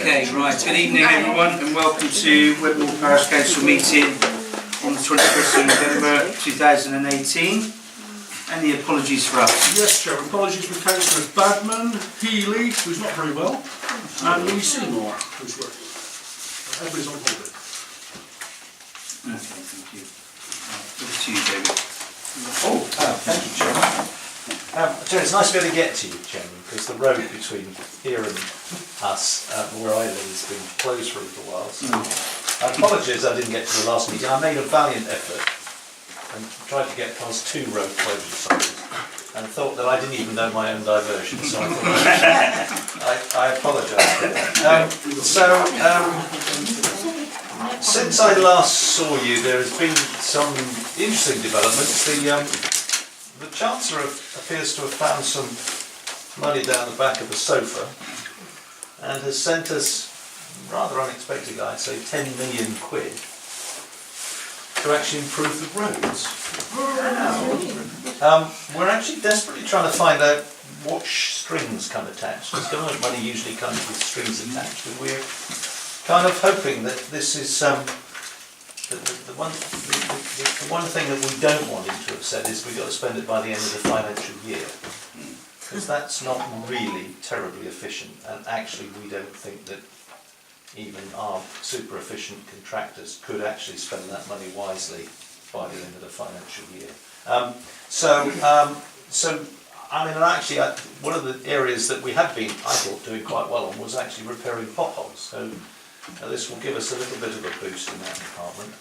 Okay, right. Good evening, everyone, and welcome to Wedmore Parish Council meeting on the 21st of November 2018. Any apologies for us? Yes, Chair. Apologies for Councillors Badman, Healy, who's not very well, and Lee Seymour, who's working. Everybody's on holiday. Okay, thank you. Over to you, David. Thank you, Chairman. Chair, it's nice to be able to get to you, Chairman, because the road between here and us, where I live, has been closed for a little while. So I apologise I didn't get to the last meeting. I made a valiant effort and tried to get past 2 road closure signs and thought that I didn't even know my own diversion, so I thought I apologise for that. Since I last saw you, there has been some interesting developments. The Chancellor appears to have found some money down the back of the sofa and has sent us, rather unexpectedly I'd say, 10 million quid to actually improve the roads. Wow. We're actually desperately trying to find out what strings come attached, because government money usually comes with strings attached, and we're kind of hoping that this is the one thing that we don't want him to have said is we've got to spend it by the end of the financial year, because that's not really terribly efficient, and actually we don't think that even our super efficient contractors could actually spend that money wisely by the end of the financial year. I mean, actually, one of the areas that we had been, I thought, doing quite well on was actually repairing potholes. So this will give us a little bit of a boost in that department.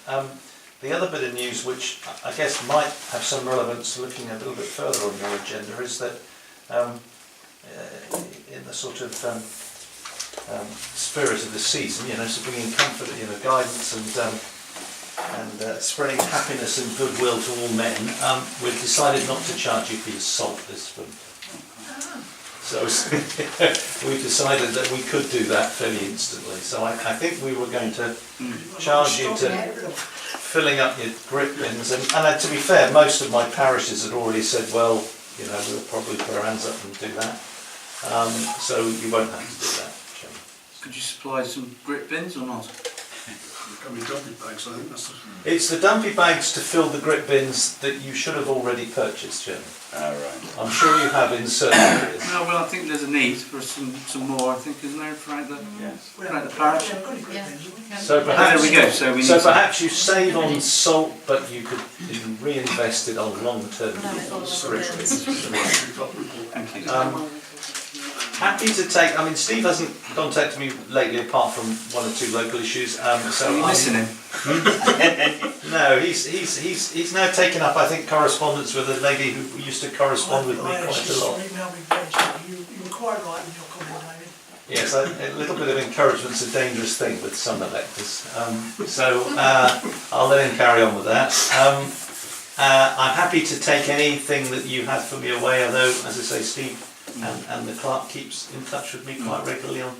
The other bit of news, which I guess might have some relevance looking a little bit further on your agenda, is that in the sort of spirit of the season, so bringing comfort, guidance and spreading happiness and goodwill to all men, we've decided not to charge you for your salt this winter. So we decided that we could do that fairly instantly. So I think we were going to charge you to filling up your grit bins. And to be fair, most of my parishes had already said, well, we'll probably put our hands up and do that. So you won't have to do that. Could you supply some grit bins or not? Dumpy bags, I think that's It's the dumpy bags to fill the grit bins that you should have already purchased, Jim. Right. I'm sure you have in certain areas. No, well, I think there's a need for some more, I think, isn't there, throughout the parish? So perhaps, there we go. So perhaps you save on salt, but you could reinvest it on long-term grit bins. Thank you. Happy to take. I mean, Steve hasn't contacted me lately, apart from 1 or 2 local issues. So are you missing him? No, he's now taken up, I think, correspondence with a lady who used to correspond with me quite a lot. You were quite right in your comment, David. Yes, a little bit of encouragement's a dangerous thing with some electors. I'll let him carry on with that. I'm happy to take anything that you have for me away, although, as I say, Steve and the clerk keeps in touch with me quite regularly on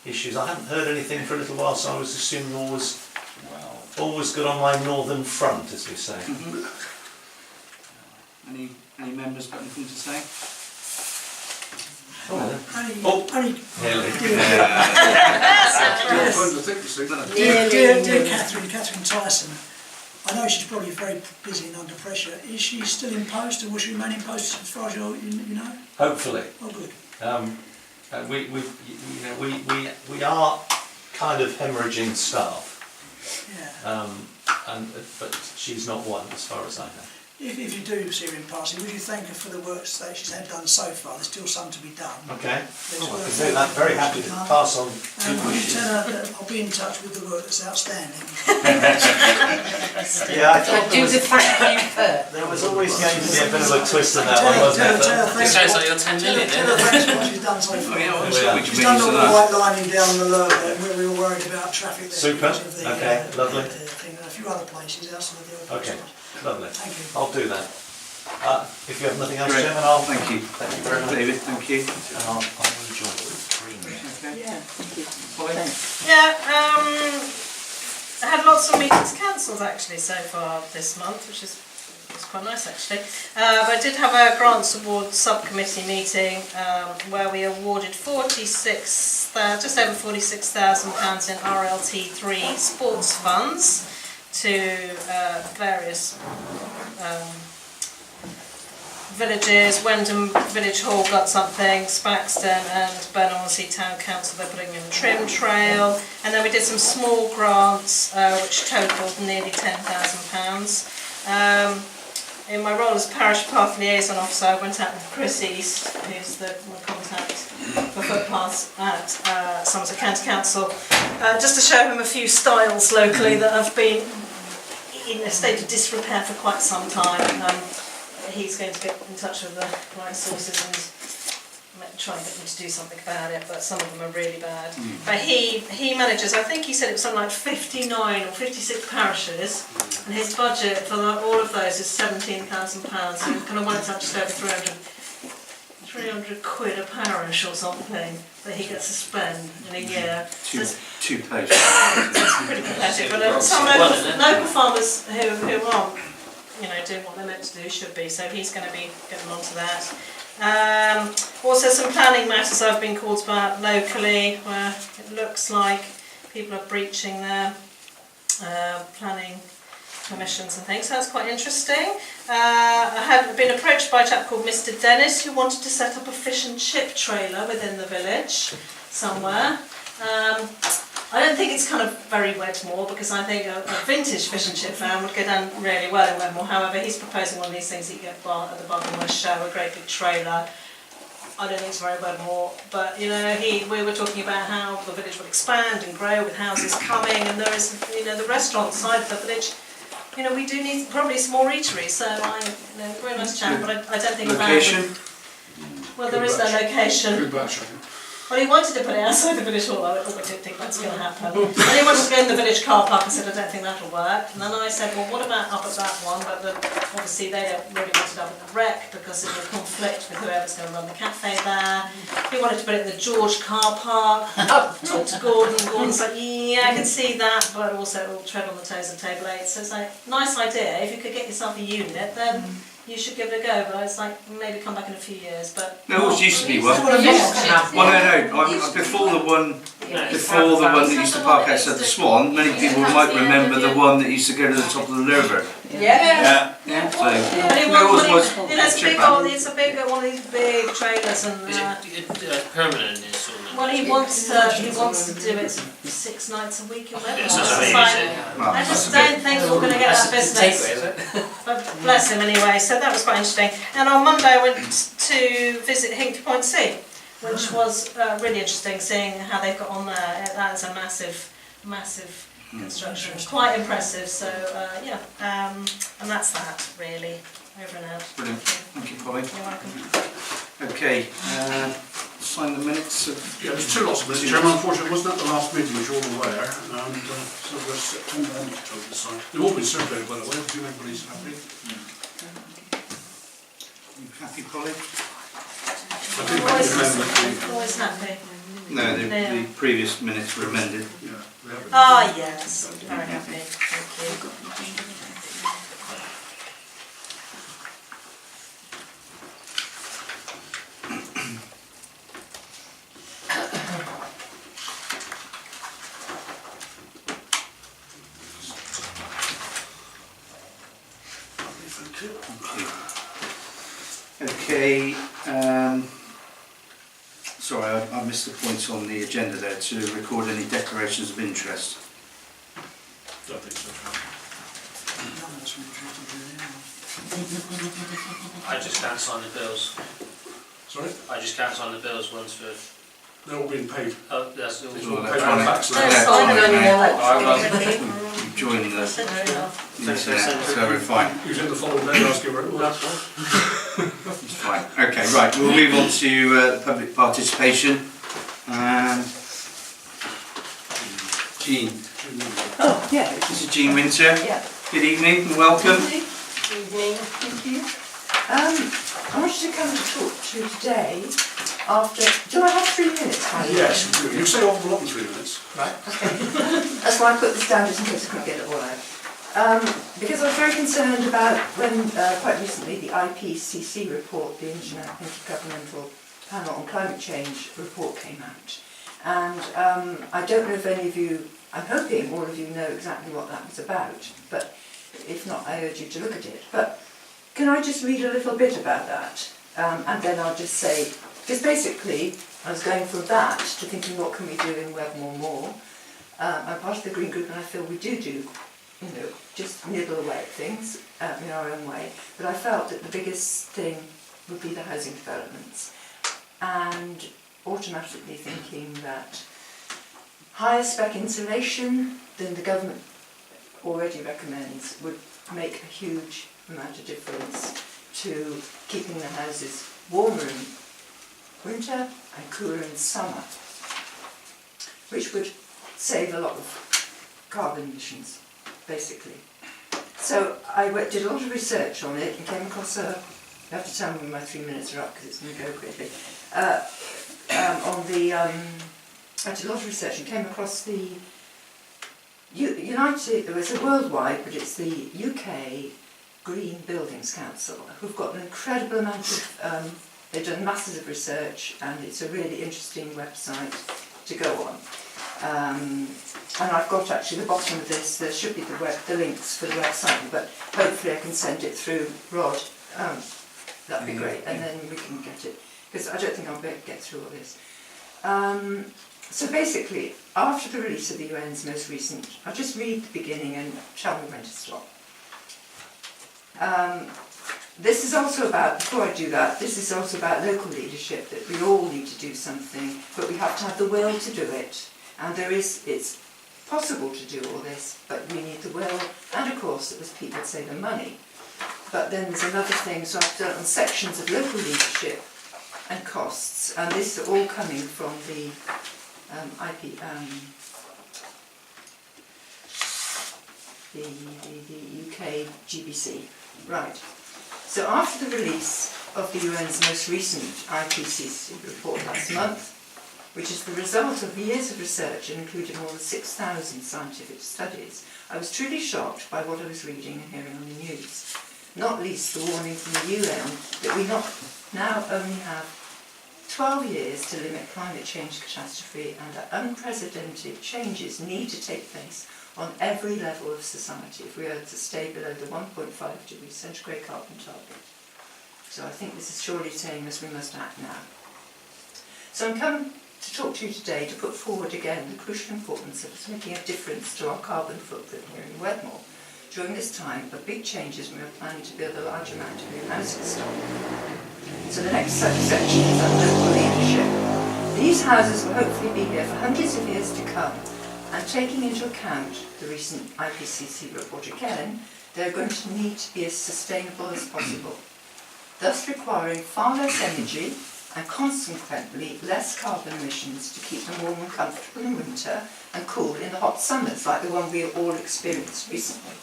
issues. I haven't heard anything for a little while, so I was assuming always good on my northern front, as we say. Any members got anything to say? Dear Catherine Tyson, I know she's probably very busy and under pressure. Is she still in post, or will she remain in post as far as you know? Hopefully. Oh, good. We are kind of hemorrhaging staff. Yeah. But she's not one, as far as I know. If you do see her in passing, would you thank her for the work that she's had done so far? There's still some to be done. Okay. I can do that. Very happy to pass on good wishes. Tell her that I'll be in touch with the work that's outstanding. Yeah, I thought do the thank you first. there was always going to be a bit of a twist in that one, wasn't there? It sounds like you're 10 million. Tell her thanks for what she's done so far. She's done all the white lining down the alert where we were worried about traffic. Super. Okay, lovely. And a few other places outside the open. Okay, lovely. Thank you. I'll do that. If you have nothing else, Chairman, I'll thank you. Thank you very much, David. Thank you. And I'll enjoy the green. Yeah, thank you. Thanks. Yeah, I had lots of meetings cancelled actually so far this month, which is It's quite nice actually. But I did have a grants award subcommittee meeting where we awarded just over £46,000 in RLT3 sports funds to various villages. Wendham Village Hall got something, Spaxton and Burnham-on-Sea Town Council, they're putting in a trim trail, and then we did some small grants which totalled nearly £10,000. In my role as Parish Path Liaison Officer, I went out with Chris East, who's my contact for footpaths at Somerset County Council, just to show him a few stiles locally that have been in a state of disrepair for quite some time. He's going to get in touch with the right sources and try and get them to do something about it, but some of them are really bad. But he manages, I think he said it was something like 59 or 56 parishes, and his budget for all of those is £17,000, so it kind of works out just over 300 quid a parish or something that he gets to spend in a year. Two posts. It's pretty pathetic, but some local farmers who aren't, doing what they're meant to do should be, so he's going to be getting onto that. Also some planning matters I've been called about locally, where it looks like people are breaching their planning permissions and things, so that's quite interesting. I had been approached by a chap called Mr. Dennis who wanted to set up a fish and chip trailer within the village somewhere. I don't think it's kind of very Wedmore, because I think a vintage fish and chip van would go down really well in Wedmore. However, he's proposing one of these things that you get at the Bargain West show, a great big trailer. I don't think it's very Wedmore, but we were talking about how the village will expand and grow with houses coming, and there is, the restaurant side of the village. We do need probably some more eateries. So very nice chat, but I don't think location. Well, there is no location. Good batch, I think. Well, he wanted to put it outside the village hall. I didn't think that's going to happen. And he wanted to go in the village car park. I said, I don't think that'll work. And then I said, well, what about up at that one? But obviously they don't really want it up at the Rec because it will conflict with whoever's going to run the cafe there. He wanted to put it in the George car park. Talked to Gordon. Gordon's like, yeah, I can see that, but also it will tread on the toes of table 8. So it's like, nice idea. If you could get yourself a unit, then you should give it a go, but it's like, maybe come back in a few years, but... There always used to be one. Well, no, before the one that used to park outside the Swan, many people might remember the one that used to go to the top of the Lurver. Yeah. So, it's a big one of these big trailers, and Is it permanent installment? well, he wants to do it 6 nights a week in Wedmore. so it's I just don't think we're going to get that business. Is it? But bless him anyway. So that was quite interesting. And on Monday I went to visit Hinkley Point C, which was really interesting, seeing how they've got on there. That is a massive construction. Quite impressive. So and that's that really. Over and out. Brilliant. Thank you, Polly. You're welcome. Okay. Sign the minutes of... Yeah, there's 2 lots of minutes, Chairman. Unfortunately, wasn't at the last meeting, as you're all aware, and so there's September and October to sign. They've all been surveyed, by the way. I presume everybody's happy. You happy, Polly? I think they amended Always happy. No, the previous minutes were amended. yeah, they have it. Ah, yes. Very happy. Thank you. Okay, sorry, I missed the points on the agenda there to record any declarations of interest. Don't think so. I just can't sign the bills. Sorry? I just can't sign the bills once for... They're all being paid. Oh, that's all. It's all Well, paid that's by fax fine. now. That's fine. You've joined the internet, Thanks. so we're fine. Who's in the following day, ask you where it was. That's fine. It's fine. Okay, right, we'll move on to public participation. Jean. Oh, yeah. This is Jean Winter. Yeah. Good evening and welcome. Good evening. Thank you. I wanted to come to talk to you today after... Do I have 3 minutes, Harry? Yes, you do. You say awful lot in 3 minutes. Right, okay. That's why I put this down, just in case I couldn't get it all out. because I was very concerned about when, quite recently, the IPCC report, the Intergovernmental Panel on Climate Change report came out. And I don't know if any of you, I'm hoping all of you know exactly what that was about, but if not, I urge you to look at it. But can I just read a little bit about that? And then I'll just say, because basically I was going from that to thinking what can we do in Wedmore more. I'm part of the Green Group and I feel we do, just nibble away at things in our own way. But I felt that the biggest thing would be the housing developments. And automatically thinking that higher spec insulation than the government already recommends would make a huge amount of difference to keeping the houses warmer in winter and cooler in summer, which would save a lot of carbon emissions, basically. So I did a lot of research on it and came across you have to tell me when my 3 minutes are up because it's going to go quickly. I did a lot of research and came across the it was a worldwide, but it's the UK Green Buildings Council, who've got an incredible amount of, they've done masses of research, and it's a really interesting website to go on. And I've got actually the bottom of this, there should be the links for the website, but hopefully I can send it through Rod. That'd be great, and then we can get it, because I don't think I'll be able to get through all this. So basically, after the release of the UN's most recent, I'll just read the beginning and tell me when to stop. This is also about, before I do that, this is also about local leadership, that we all need to do something, but we have to have the will to do it. And it's possible to do all this, but we need the will, and of course, as people say, the money. But then there's another thing, so I've done sections of local leadership and costs, and this is all coming from the the UK GBC. Right. So after the release of the UN's most recent IPCC report last month, which is the result of years of research and included more than 6,000 scientific studies, I was truly shocked by what I was reading and hearing on the news. Not least the warning from the UN that we now only have 12 years to limit climate change catastrophe, and that unprecedented changes need to take place on every level of society if we are to stay below the 1.5 degrees centigrade carbon target. So I think this is surely saying us we must act now. So I'm coming to talk to you today to put forward again the crucial importance of us making a difference to our carbon footprint here in Wedmore. During this time of big changes, we are planning to build a large amount of new housing stock. So the next section is on local leadership. These houses will hopefully be here for hundreds of years to come, and taking into account the recent IPCC report again, they're going to need to be as sustainable as possible, thus requiring far less energy and consequently less carbon emissions to keep them warm and comfortable in winter and cool in the hot summers like the one we have all experienced recently.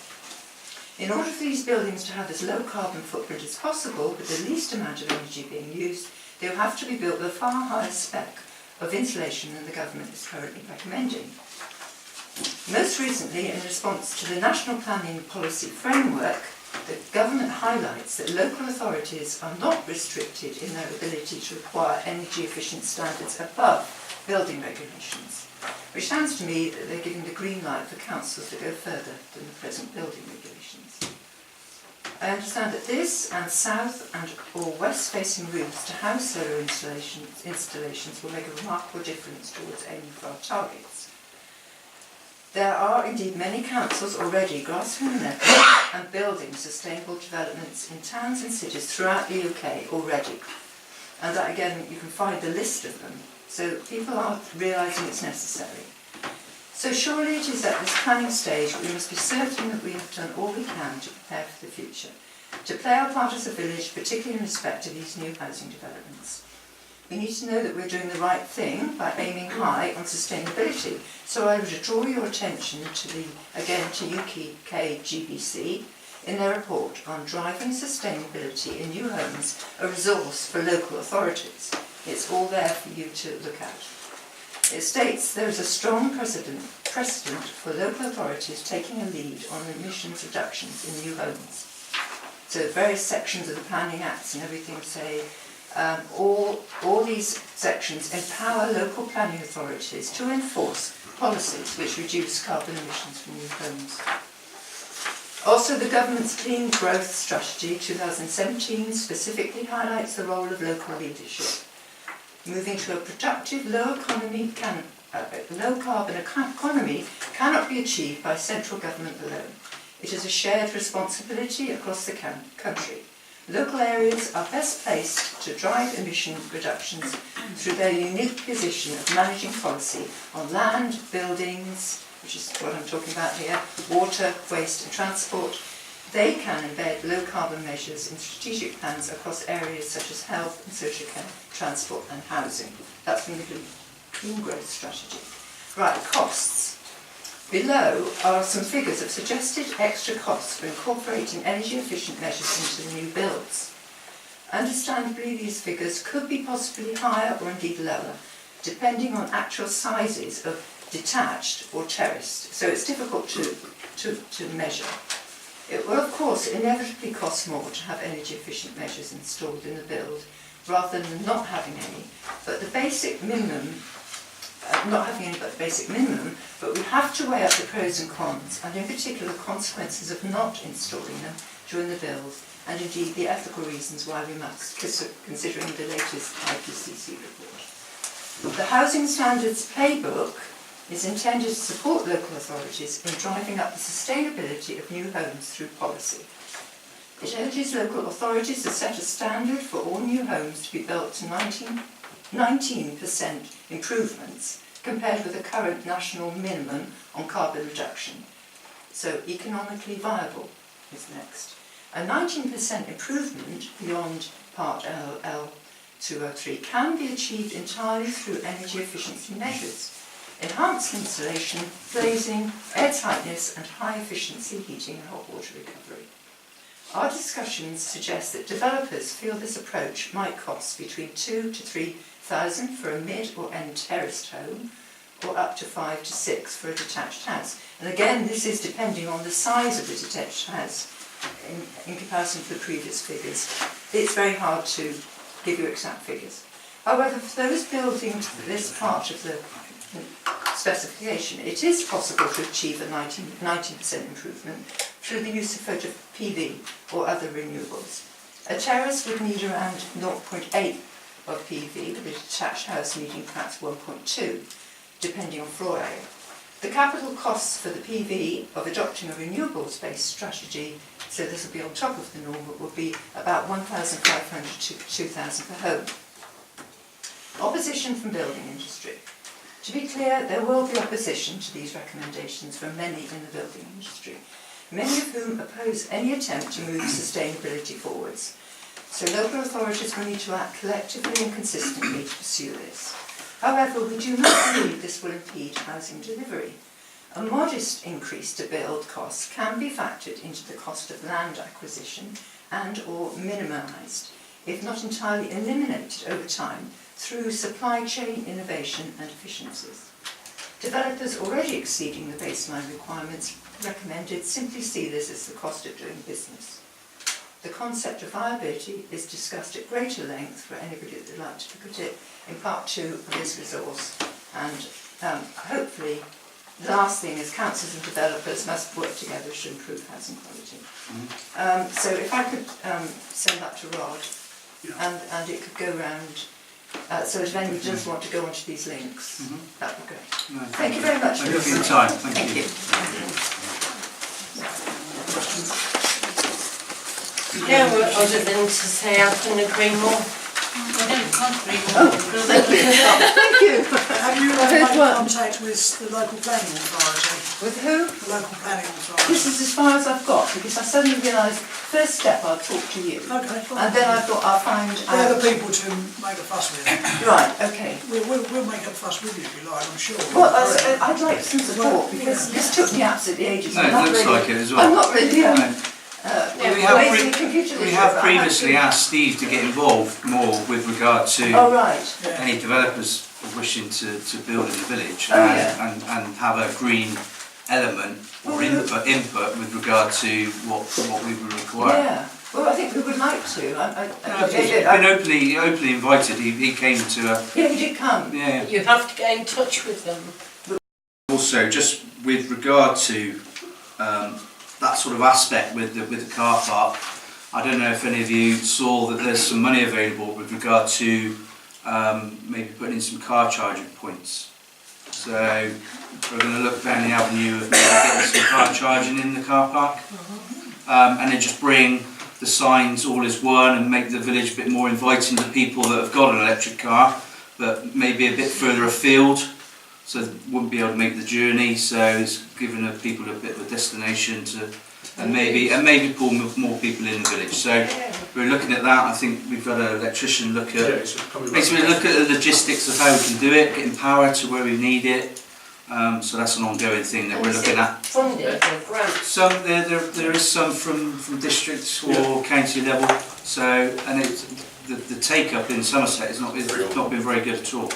In order for these buildings to have as low carbon footprint as possible with the least amount of energy being used, they will have to be built with a far higher spec of insulation than the government is currently recommending. Most recently, in response to the National Planning Policy Framework, the government highlights that local authorities are not restricted in their ability to require energy efficient standards above building regulations, which sounds to me that they're giving the green light for councils to go further than the present building regulations. I understand that this and south and or west facing roofs to house solar installations will make a remarkable difference towards aiming for our targets. There are indeed many councils already grasping the nettle and building sustainable developments in towns and cities throughout the UK already. And that again, you can find the list of them. So people are realising it's necessary. So surely it is at this planning stage that we must be certain that we have done all we can to prepare for the future, to play our part as a village, particularly in respect to these new housing developments. We need to know that we're doing the right thing by aiming high on sustainability. So I would draw your attention to UK GBC in their report on driving sustainability in new homes, a resource for local authorities. It's all there for you to look at. It states there is a strong precedent precedent for local authorities taking a lead on emissions reductions in new homes. So various sections of the Planning Acts and everything say all these sections empower local planning authorities to enforce policies which reduce carbon emissions from new homes. Also, the government's Clean Growth Strategy 2017 specifically highlights the role of local leadership. Moving to a productive, low-carbon economy cannot be achieved by central government alone. It is a shared responsibility across the country. Local areas are best placed to drive emission reductions through their unique position of managing policy on land, buildings, which is what I'm talking about here, water, waste and transport. They can embed low-carbon measures in strategic plans across areas such as health and social care, transport and housing. That's from the Clean Growth Strategy. Right, costs. Below are some figures of suggested extra costs for incorporating energy-efficient measures into the new builds. Understandably, these figures could be possibly higher or indeed lower, depending on actual sizes of detached or terraced, so it's difficult to measure. It will of course inevitably cost more to have energy efficient measures installed in the build rather than not having any, but the basic minimum, but we have to weigh up the pros and cons, and in particular the consequences of not installing them during the build, and indeed the ethical reasons why we must, considering the latest IPCC report. The Housing Standards Playbook is intended to support local authorities in driving up the sustainability of new homes through policy. It urges local authorities to set a standard for all new homes to be built to 19% improvements compared with the current national minimum on carbon reduction. So economically viable is next. A 19% improvement beyond Part L203 can be achieved entirely through energy efficiency measures. Enhanced insulation, glazing, air tightness and high efficiency heating and hot water recovery. Our discussions suggest that developers feel this approach might cost between 2,000 to 3,000 for a mid or end terraced home, or up to 5 to 6 for a detached house. And again, this is depending on the size of the detached house in comparison to the previous figures. It's very hard to give you exact figures. However, for those building this part of the specification, it is possible to achieve a 19% improvement through the use of photo PV or other renewables. A terrace would need around 0.8 of PV, with a detached house needing perhaps 1.2, depending on floor area. The capital costs for the PV of adopting a renewables-based strategy, so this will be on top of the normal, will be about 1,500 to 2,000 per home. Opposition from building industry. To be clear, there will be opposition to these recommendations from many in the building industry, many of whom oppose any attempt to move sustainability forwards. So local authorities will need to act collectively and consistently to pursue this. However, we do not believe this will impede housing delivery. A modest increase to build costs can be factored into the cost of land acquisition and or minimised, if not entirely eliminated over time, through supply chain innovation and efficiencies. Developers already exceeding the baseline requirements recommended simply see this as the cost of doing business. The concept of viability is discussed at greater length for anybody that would like to look at it in part 2 of this resource, and hopefully the last thing is councils and developers must work together to improve housing quality. So if I could send that to Rod, and it could go round. So if anybody does want to go onto these links, that would be great. No, thank you very much for your time. Thank you. Yeah, well, other than to say I couldn't agree more. I can't agree more. Thank you. Thank you. Have you made contact with the local planning authority? With who? The local planning authority. This is as far as I've got, because I suddenly realised, first step I'll talk to you. Okay, fine. And then I thought I'll find They're out. the people to make a fuss with. Right, okay. We'll make a fuss with you if you like, I'm sure. Well, I'd like some support, because this took me absolutely ages. No, it looks like it as well. I'm not really We have previously asked Steve to get involved more with regard to Oh, right. any developers wishing to build in the village Oh, yeah. and have a green element or input with regard to what we would require. Yeah. Well, I think we would like to. He's been openly invited. He came to a... Yeah, he did come. Yeah. You have to get in touch with them. Also, just with regard to that sort of aspect with the car park, I don't know if any of you saw that there's some money available with regard to maybe putting in some car charging points. So we're going to look down the avenue of getting some car charging in the car park, and then just bring the signs all as one and make the village a bit more inviting to people that have got an electric car, but maybe a bit further afield, so they wouldn't be able to make the journey. So it's giving the people a bit of a destination to, and maybe pull more people in the village. So we're looking at that. I think we've got an electrician look at basically look at the logistics of how we can do it, getting power to where we need it. So that's an ongoing thing that we're looking at. Funded or grants? Some there is some from district or county level. So and the take up in Somerset has not been very good at all.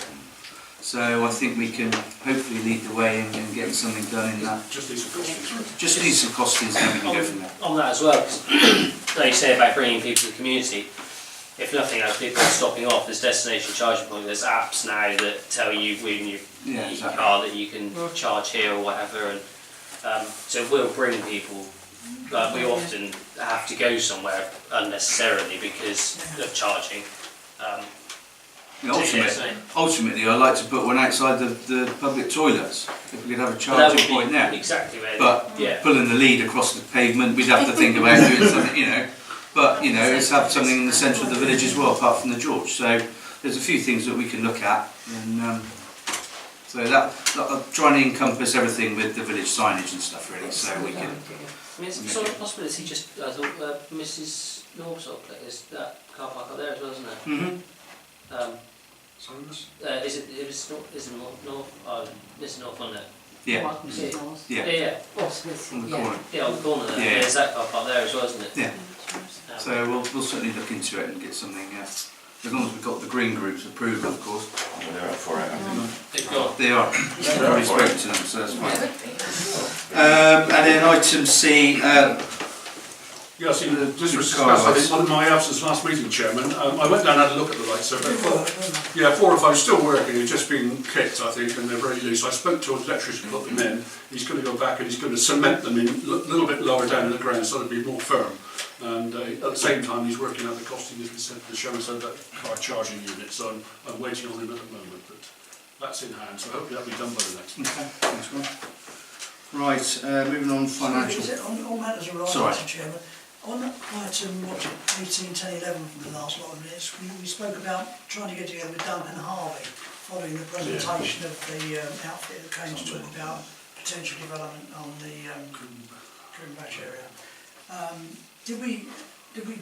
So I think we can hopefully lead the way in getting something done in that. Just need some costings. Just need some costings, and we can go from there. On that as well, because like you say about bringing people to the community, if nothing else, people are stopping off. There's destination charging point. There's apps now that tell you when you use your car that you can charge here or whatever, and so we'll bring people. But we often have to go somewhere unnecessarily because of charging. Yeah, ultimately, I'd like to put one outside the public toilets. If we could have a charging point there. Exactly where. But pulling the lead across the pavement, we'd have to think about doing something, you know. But you know, let's have something in the centre of the village as well, apart from the George. So there's a few things that we can look at, and so that I'll try and encompass everything with the village signage and stuff, really. So we can. I mean, it's a sort of possibility. Just I thought Mrs. Northsop is that car park up there as well, isn't it? Mm-hmm. Is it North? This is North, isn't it? Yeah. Yeah. On the corner. Yeah, on the corner there. Yeah. There's that car park there as well, isn't it? Yeah. So we'll certainly look into it and get something. As long as we've got the green group's approval, of course. Well, they're up for it, I think. They've got. They are. I've already spoken to them, so that's fine. And then item C. Yeah, I see. Just discussed, I think, one of my absence last meeting, Chairman. I went down and had a look at the lights. So about 4 or 5 still working. They've just been kicked, I think, and they're very loose. I spoke to an electrician to put them in. He's going to go back and he's going to cement them in a little bit lower down in the ground so they'll be more firm. And at the same time, he's working out the costing, as we said, to show us that car charging unit. So I'm waiting on him at the moment, but that's in hand. So hopefully that'll be done by the next month. Okay, thanks, Rob. Right, moving on financial. On matters of right, Sorry. Mr. Chairman, on item 18, 10, 11 from the last lot of minutes, we spoke about trying to get together with Duncan Harvey following the presentation of the outfit that came to talk about potential development on the Coombatch area. Did we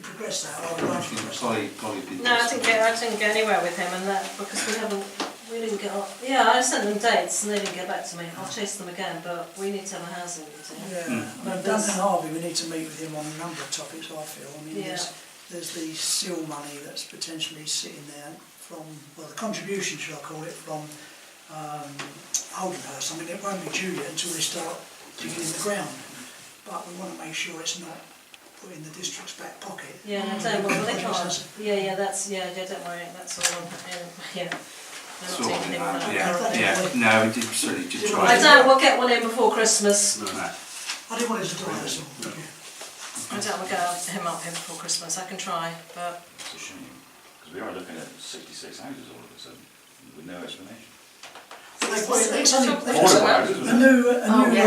progress that? Or I think Polly did No, I this. didn't get anywhere with him, and that because we didn't get. Yeah, I sent them dates and they didn't get back to me. I'll chase them again, but we need to have a housing meeting. Yeah, but Duncan Harvey, we need to meet with him on a number of topics. I feel. I mean, Yeah. there's the seal money that's potentially sitting there from, well, the contribution, should I call it, from Oldenhurst. I mean, it won't be due yet until they start digging in the ground, but we want to make sure it's not put in the district's back pocket. Yeah, no, don't worry. They can't. Yeah, don't worry. That's all. Yeah. They're not taking him out. No, we did certainly did try. I don't. We'll get one in before Christmas. No. I didn't want it to do that, so. I don't want to get him up here before Christmas. I can try, but. It's a shame, because we are looking at 66 houses all of a sudden, with no explanation. It's only a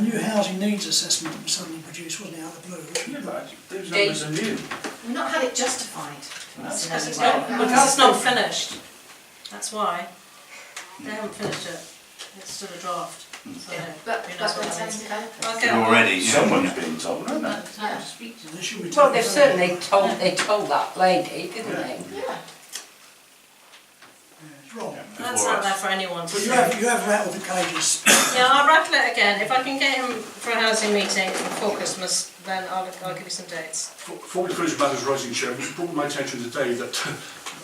new housing needs assessment was suddenly produced, wasn't it, out of the blue? Yeah, but those numbers are new. We've not had it justified. Because it's not finished. That's why. They haven't finished it. It's still a draft. So But who knows what that means. Okay. Already, yeah. Someone's being told, aren't they? There should be Well, they've certainly told that lady, didn't they? Yeah. wrong. That's not there for anyone to But see. you have rattled the cages. Yeah, I'll rattle it again. If I can get him for a housing meeting before Christmas, then I'll give you some dates. Before we finish matters rising, Chair, it brought to my attention today that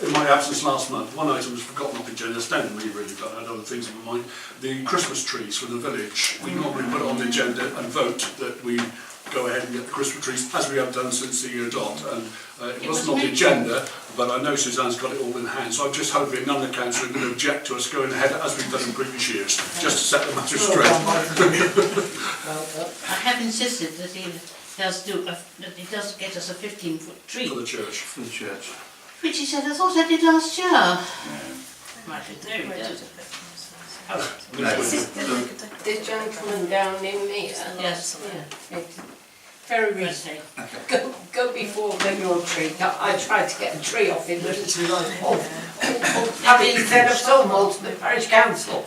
in my absence last month, one item was forgotten off the agenda, standing me really, but I had other things in mind. The Christmas trees for the village. We normally put it on the agenda and vote that we go ahead and get the Christmas trees, as we have done since the year dot. And it wasn't on the agenda, but I know Suzanne's got it all in hand, so I'm just hoping none of the council are going to object to us going ahead as we've done in previous years, just to set the matter straight. I have insisted that he does get us a 15-foot tree. For the church. For the church. Which he said, I thought I did last year. Right, there he does. The gentleman down in me. Yes, yeah. Very recently. Go before your tree. I tried to get a tree off him, but it's instead of sold to the Parish Council.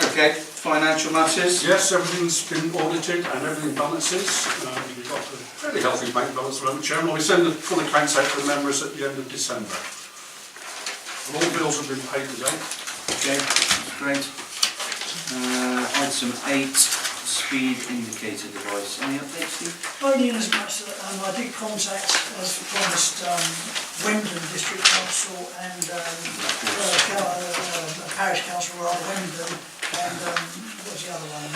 Okay, financial matters? Yes, everything's been audited and everything balances. We've got a fairly healthy bank balance at the moment, Chairman. We send the full accounts out to the members at the end of December. And all bills have been paid today. Okay, that's great. Item 8, speed indicator device. Any updates, Steve? Only in as much that I did contact, as promised, Wendon District Council and Parish Council, rather, Wendon, and what's the other one?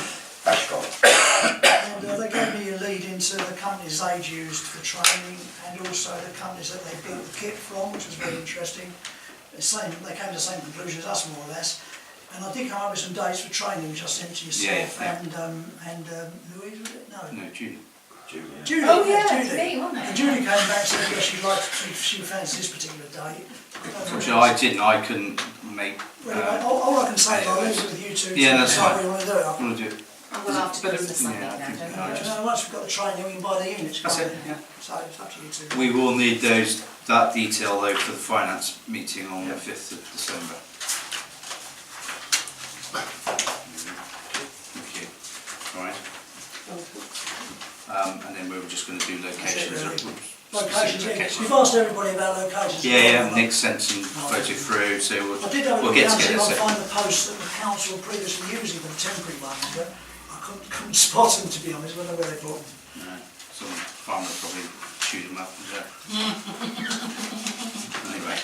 And they gave me a lead into the companies they'd used for training and also the companies that they built the kit from, which was very interesting. They came to the same conclusion as us, more or less. And I did come up with some dates for training, which I sent to yourself and Louise, was it? No, Judy. Judy. Oh yeah, Judy. it's me, wasn't it? And Judy came back and said yes, she fancied this particular date. Which I didn't, I couldn't make. All I can say is I'll leave it with you two to that's decide fine. what you want to do. I want to do it. And we'll have to go to something now, don't we? Once we've got the training, we can buy the units. That's can't it, we? yeah. So it's up to you two. We will need that detail though for the finance meeting on the 5th of December. Thank you. Alright. And then we were just going to do locations. Locations, yeah. We've asked everybody about locations. Yeah, Nick sent some photo through, so I did have a we'll look get down to see together. if I find the posts that the council were previously using for the temporary ones, but I couldn't spot them, to be honest. I don't know where they bought them. No, some farmer probably chewed them up. Anyway.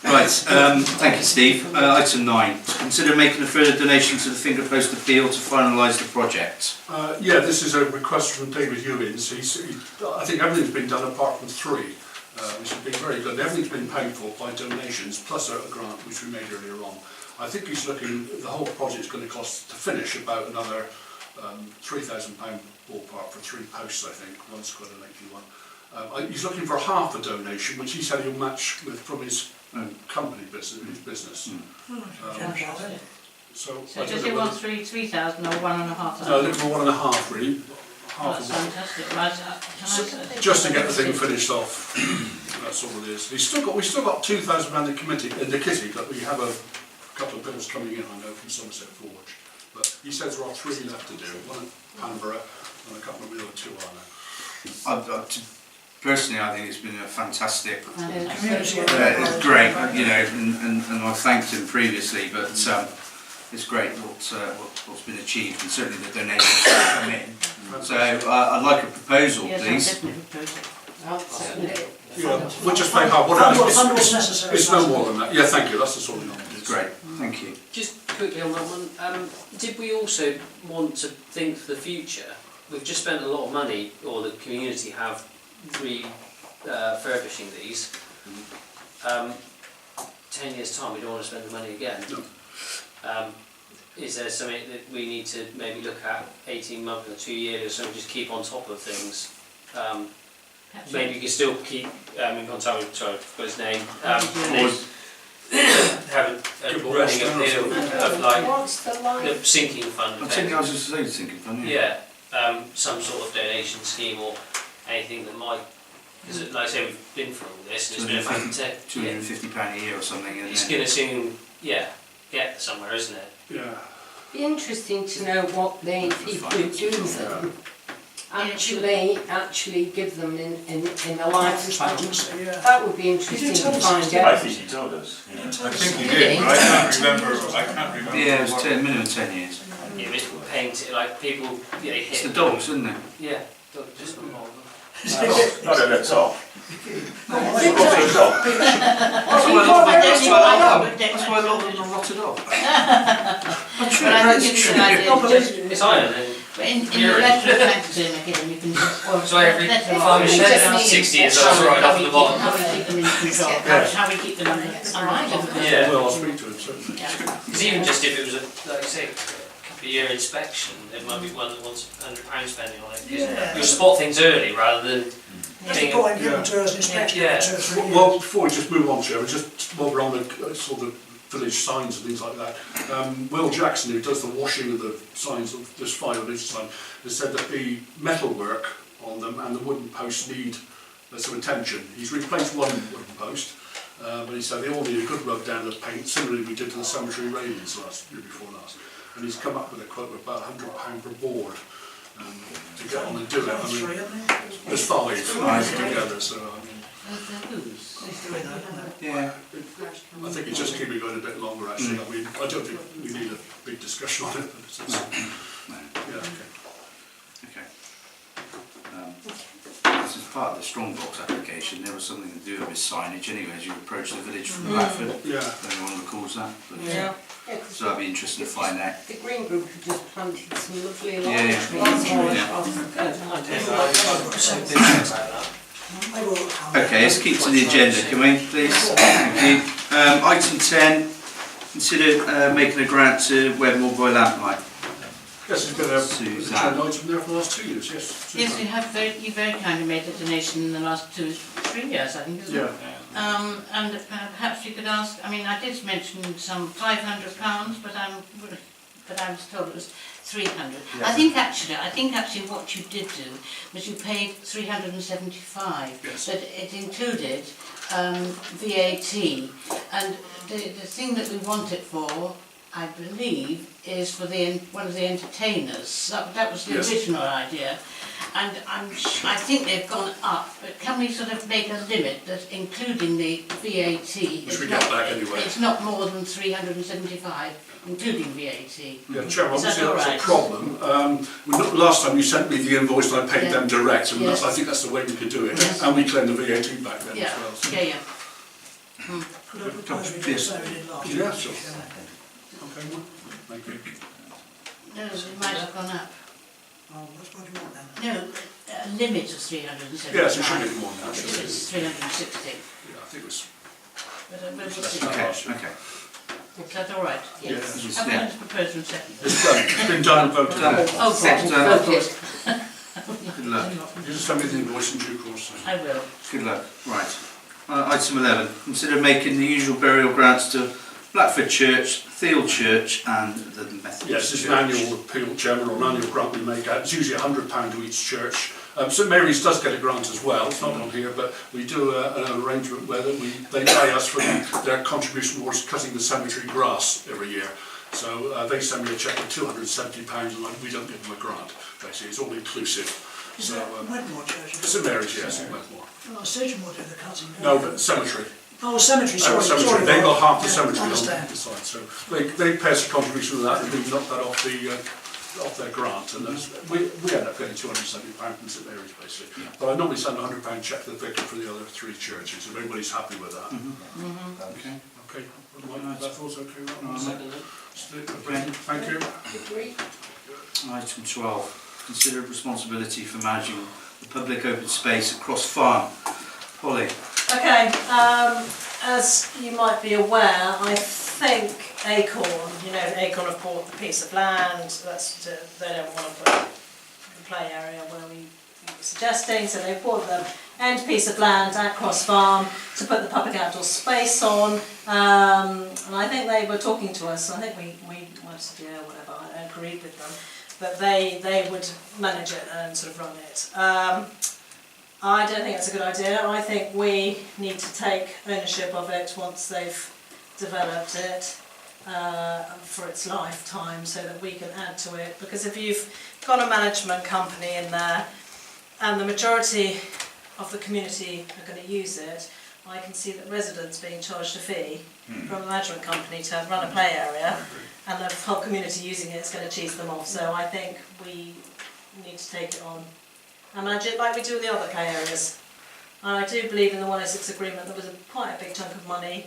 Right, thank you, Steve. Item 9. Consider making a further donation to the Finger Post Appeal to finalise the project. Yeah, this is a request from David Ewins. I think everything's been done apart from 3, which has been very good. Everything's been paid for by donations, plus a grant which we made earlier on. I think he's looking, the whole project's going to cost, to finish, about another £3,000 ballpark for 3 posts, I think. One's quite a lengthy one. He's looking for half a donation, which he said he'll match from his company business, his business. So does he want 3,000 or 1,500? No, a little more 1.5 really. That's fantastic. Right, just to get the thing finished off. That's all it is. We've still got £2,000 in the kitty, but we have a couple of bills coming in, I know, from Somerset Forge. But he says there are 3 left to do. One at Panborough and a couple of the other 2 are now. Personally, I think it's been a fantastic. Community. It's great, and I thanked him previously, but it's great what's been achieved, and certainly the donations that come in. So I'd like a proposal, please. Yeah, we'll just pay half. It's no more than that. Yeah, thank you. That's the sort of number. It's great. Thank you. Just quickly on that one, did we also want to think for the future? We've just spent a lot of money, or the community have, refurbishing these. 10 years time, we don't want to spend the money again. No. Is there something that we need to maybe look at 18 months or 2 years, or something, just keep on top of things? Maybe you can still keep in contact with, sorry, I forgot his name, have a running appeal of like the sinking fund. I was just saying sinking fund. Yeah. Some sort of donation scheme or anything that might, because like I say, we've been through all this and it's been a fantastic. £250 a year or something. It's going to soon, get somewhere, isn't it? Yeah. Be interesting to know what the people who do them actually give them in a lifetime. Yeah. That would be interesting to find I out. think he told us. I think he did, but I can't remember. Yeah, it was minimum 10 years. Yeah, it's painted, like people, yeah, they hit. It's the dogs, isn't it? Yeah, just not all of them. Not at the top. That's why a lot of them are rotted off. I'm sure But I think it's an idea to just, It's iron and but in the letter of thanks to him again, you can just, or so every letter of farm thanks, shed just now need 60 years how old, we- right how off we the keep- bottom. How we keep them in control, how we keep them alive. Yeah. Well, I'll speak to him, certainly. Yeah. Because even just if it was a, like you say, a couple of year inspection, there might be one that wants £100 spending on it. 'Cause Yeah. you'll spot things early rather than That's the being point, give them to us an inspection Yeah. for 2 or 3 years. Well, before we just move on, Chairman, just while we're on the sort of village signs and things like that, Will Jackson, who does the washing of the signs, there's 5 on each sign, has said that the metalwork on them and the wooden posts need some attention. He's replaced one wooden post, but he said they all need a good rub down of paint, similarly we did to the cemetery railings year before last. And he's come up with a quote of about £100 per board to get on and do it. I mean, there's 5 together, so I mean, Yeah. I think it's just keep it going a bit longer actually. I mean, I don't think we need a big discussion on it, but it's yeah, okay. Okay. This is part of the Strongbox application. There was something to do with signage anyway as you approach the village from Bradford. Yeah. If anyone recalls that. But, Yeah. so that'd be interesting to find out. The Green Group have just planted some lovely lime Yeah, trees yeah. all Yeah. across the Okay, let's keep to the agenda, can we, please? Thank you. Item 10, consider making a grant to Wedmore by lamplight. Yes, it's been a Suzanne. agenda item there for the last 2 years, yes. Yes, we have you very kindly made a donation in the last 2 or 3 years, I think, isn't it? Yeah. And perhaps you could ask, I mean, I did mention some £500, but I was told it was 300. Yeah. I think actually what you did do was you paid 375, Yes. but it included VAT, and the thing that we want it for, I believe, is for one of the entertainers. That was the Yes. original idea, and I think they've gone up. But can we sort of make a limit that, including the VAT, Which we get back anyway. it's not more than 375, including VAT. Yeah, Chairman, Is that obviously that's a all right? problem. Last time you sent me the invoice and I paid Yeah. them direct, and Yes. I think that's the way we could do it. Yes. And we claim the VAT back then Yeah, as well. So. yeah. Could I propose we do so we did last Yeah, week? sure. Okay, well, thank you. No, it might have gone up. Oh, what do you want then? No, a limit of 375. Yes, it should be more than that, shouldn't it? It's 360. Yeah, I think it was. But we'll see. Okay, okay. Is that all right? Yes. I've got this proposal and second. It's done. It's been done and voted on. Oh, second, Done. voted. Good luck. You just send me the invoice in due course. I will. Good luck. Right. Item 11, consider making the usual burial grants to Blackford Church, Thiel Church and the Methodist Yes, it's Church. an annual appeal, Chairman, or an annual grant we make out. It's usually £100 to each church. St Mary's does get a grant as well, it's not on here, but we do an arrangement where they pay us for their contribution towards cutting the cemetery grass every year. So they send me a cheque of £270 and we don't give them a grant, basically, it's all inclusive. Is So, that Wedmore Church? St Mary's, yes, in Wedmore. Oh, Surgeon will do the cutting. No, but cemetery. Oh, cemetery, sorry. Cemetery. Sorry, They've got half the yeah, cemetery on understand. the side, so they pay us a contribution of that and we knock that off their grant, and we end up getting £270 from St Mary's basically. Yeah. But I normally send a £100 cheque to the vicar for the other 3 churches, if everybody's happy with that. Okay. Okay, Mike, that's also okay with that? Second it. Okay, thank you. Agree. Item 12, consider responsibility for managing the public open space across farm. Holly. Okay, as you might be aware, I think Acorn, Acorn have bought the piece of land, they don't want to put the play area where we were suggesting, so they bought the end piece of land at Cross Farm to put the public outdoor space on, and I think they were talking to us, I think we might have said, yeah, whatever, I agreed with them, but they would manage it and sort of run it. I don't think it's a good idea. I think we need to take ownership of it once they've developed it for its lifetime so that we can add to it. Because if you've got a management company in there and the majority of the community are going to use it, I can see that residents being charged a fee from a management company to run a play area, and the whole community using it is going to cheese them off. So I think we need to take it on and manage it like we do with the other play areas. And I do believe in the 106 agreement there was quite a big chunk of money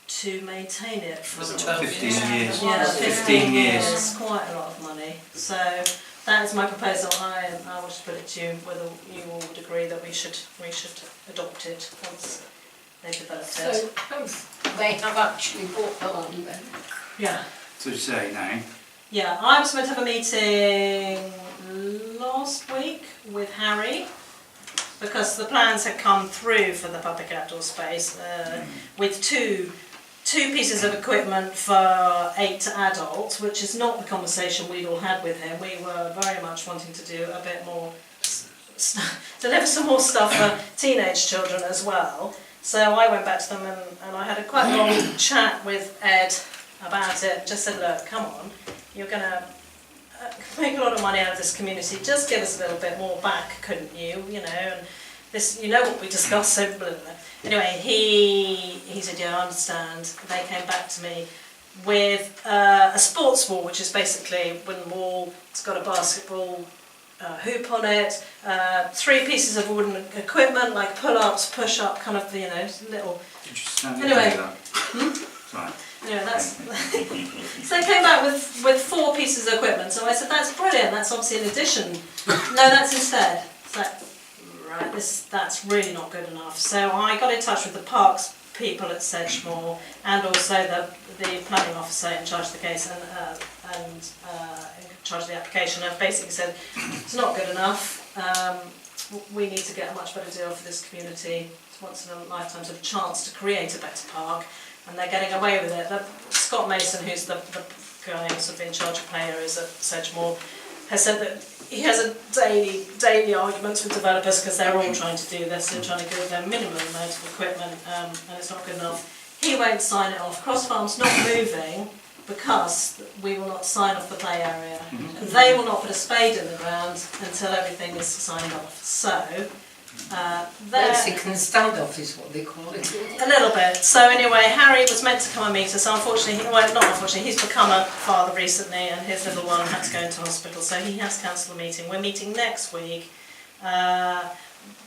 to maintain it for 15 years. Yeah, 15 years. Quite a lot of money. So that is my proposal. I want to put it to you whether you all would agree that we should adopt it once they've developed it. So they have actually bought the land then? Yeah. To say now. Yeah, I was meant to have a meeting last week with Harry because the plans had come through for the public outdoor space with two pieces of equipment for 8 adults, which is not the conversation we'd all had with him. We were very much wanting to do a bit more, deliver some more stuff for teenage children as well. So I went back to them and I had a quite long chat with Ed about it. Just said, look, come on, you're going to make a lot of money out of this community. Just give us a little bit more back, couldn't you? You know, and this, you know what we discussed. So blah, blah. Anyway, he said, yeah, I understand. They came back to me with a sports wall, which is basically a wooden wall. It's got a basketball hoop on it, 3 pieces of wooden equipment like pull-ups, push-up, kind of, you know, little. Did you stand anyway, Sorry. Anyway, that's. So they came back with 4 pieces of equipment. So I said, that's brilliant. That's obviously an addition. No, that's instead. So, right, that's really not good enough. So I got in touch with the parks people at Sedgemoor and also the planning officer in charge of the case and in charge of the application. I've basically said it's not good enough. We need to get a much better deal for this community. It's once in a lifetime sort of chance to create a better park, and they're getting away with it. Scott Mason, who's the guy sort of in charge of play areas at Sedgemoor, has said that he has a daily arguments with developers because they're all trying to do this and trying to give them minimum amount of equipment, and it's not good enough. He won't sign it off. Cross Farm's not moving because we will not sign off the play area. They will not put a spade in the ground until everything is signed off. So Mexican standoff is what they call it. a little bit. So anyway, Harry was meant to come and meet us. Unfortunately, well, not unfortunately, he's become a father recently, and his little one had to go into hospital, so he has cancelled the meeting. We're meeting next week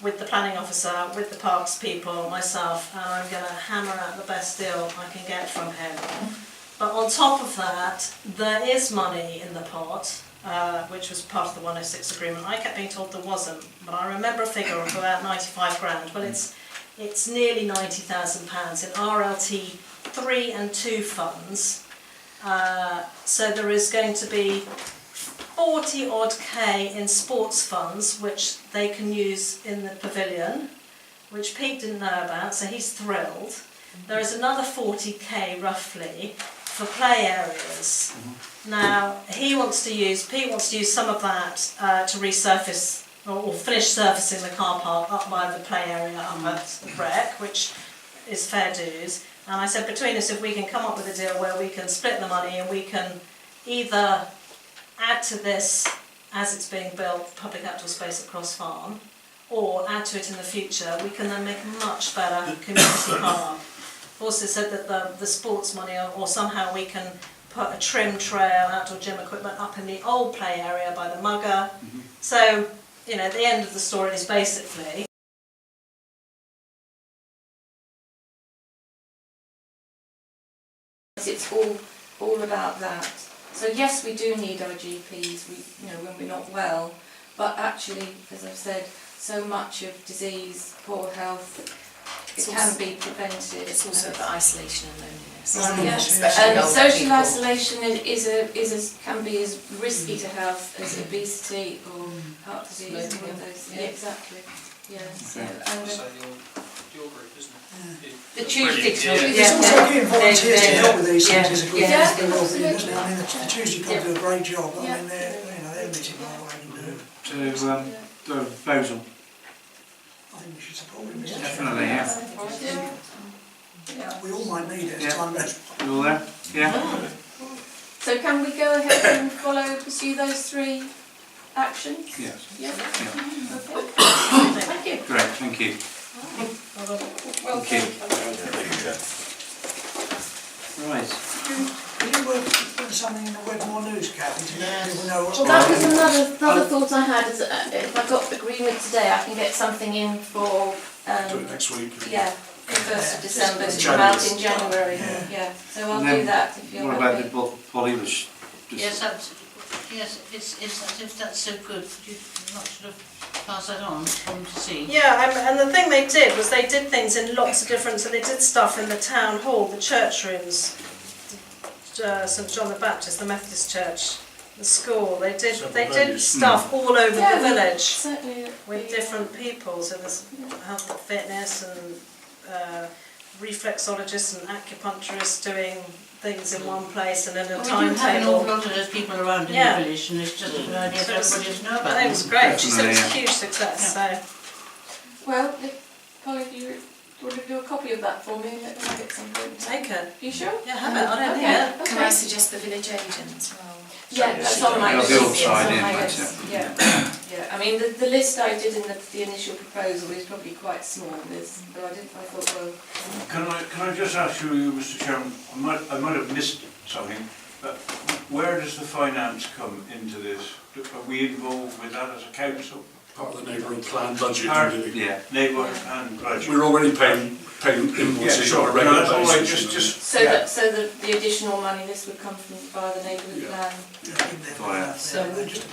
with the planning officer, with the parks people, myself, and I'm going to hammer out the best deal I can get from him. But on top of that, there is money in the pot, which was part of the 106 agreement. I kept being told there wasn't, but I remember a figure of about 95 grand. Well, it's nearly £90,000 in RLT 3 and 2 funds. So there is going to be 40 odd K in sports funds, which they can use in the pavilion, which Pete didn't know about, so he's thrilled. There is another 40k roughly for play areas. Now Pete wants to use some of that to resurface or finish surfacing the car park up by the play area up at Rec, which is fair dues. And I said, between us, if we can come up with a deal where we can split the money and we can either add to this as it's being built, public outdoor space at Cross Farm, or add to it in the future, we can then make a much better community park. Also said that the sports money, or somehow we can put a trim trail, outdoor gym equipment up in the old play area by the Mugger. So, you know, the end of the story is basically it's all about that. So yes, we do need our GPs, when we're not well, but actually, as I've said, so much of disease, poor health, it can be prevented. It's also about isolation and loneliness. And social isolation can be as risky to have as obesity or heart disease and all of those. Yeah, exactly. Yeah. So, your group, isn't it? the Tuesday club. It's also getting volunteers to help with these things is a good Yeah, thing, isn't it? absolutely. I mean, the Tuesday club do a great job. I mean, they're meeting my way and do. To the proposal. I think we should support it. Definitely, yeah. We all might need it as time goes on. You all there? Yeah. So can we go ahead and pursue those 3 actions? Yes. Yeah. Yeah. Okay. you. Well, Thank you. Right. Will you put something in the Wedmore News, Kathy, to let people know what's Well, going that on? was another thought I had, is if I got agreement today, I can get something in for, Do it next week. yeah, the 1st of December to come January. out in January, Yeah. yeah. So I'll And do then that if you're What about happy. the Polly was Yes, it's as if that's so good, could you not sort of pass that on for them to see? Yeah, and the thing they did was they did things in lots of different, so they did stuff in the town hall, the church rooms, St John the Baptist, the Methodist Church, the school. They did stuff all over Yeah, the village Certainly. with different people. So there's health and fitness and reflexologists and acupuncturists doing things in one place and in a Well, we do have an timetable. awful lot of those people around in Yeah. the village, and it's just a good idea for everybody to know I about think it them. was great. She said it was a Definitely, huge success. So Well, Polly, do you want to do a copy of that for me and let me have it something? take it. You sure? Yeah, have it. I don't Okay. think it. Okay. Can I suggest the village agent as well? Yeah, that's on my Yeah, list. the old It's side on in, my that's list. it. Yeah, yeah. I mean, the list I did in the initial proposal is probably quite small. But I thought, well, Can I just ask you, Mr Chairman, I might have missed something, but where does the finance come into this? Are we involved with that as a council? Part of the neighbourhood plan budget. Yeah. Neighbourhood and budget? We're already paying invoices on a No, regular that's all right, basis. just, so yeah. that the additional money, this would come from via the neighbourhood plan. So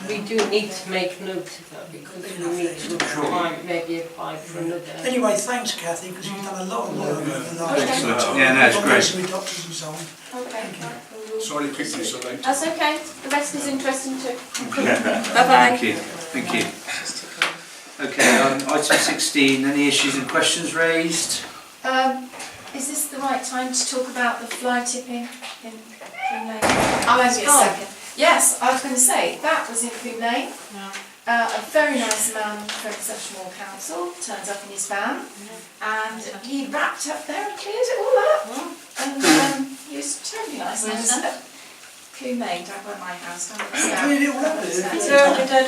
we do need to make note of that because we need to apply, maybe apply for another. Anyway, thanks Kathy, because you've done a lot of work over the last Okay. Excellent. Yeah, no, it's great. Obviously with doctors and so on. Okay. Sorry to keep you so late. That's okay. The rest is interesting too. Thank Bye-bye. you. Thank you. Okay, item 16, any issues and questions raised? Is this the right time to talk about the fly tipping in Coombe Lane? Oh, Wait a second. Yes, I was going to say, that was in Coombe Lane. A very nice man from Sessionmore Council turns up in his van and he wrapped up there and cleared it all up. And he was terribly nice. Where's that? Coombe Lane, down by my house. Down Cleared it all up, did it? Yeah, we did.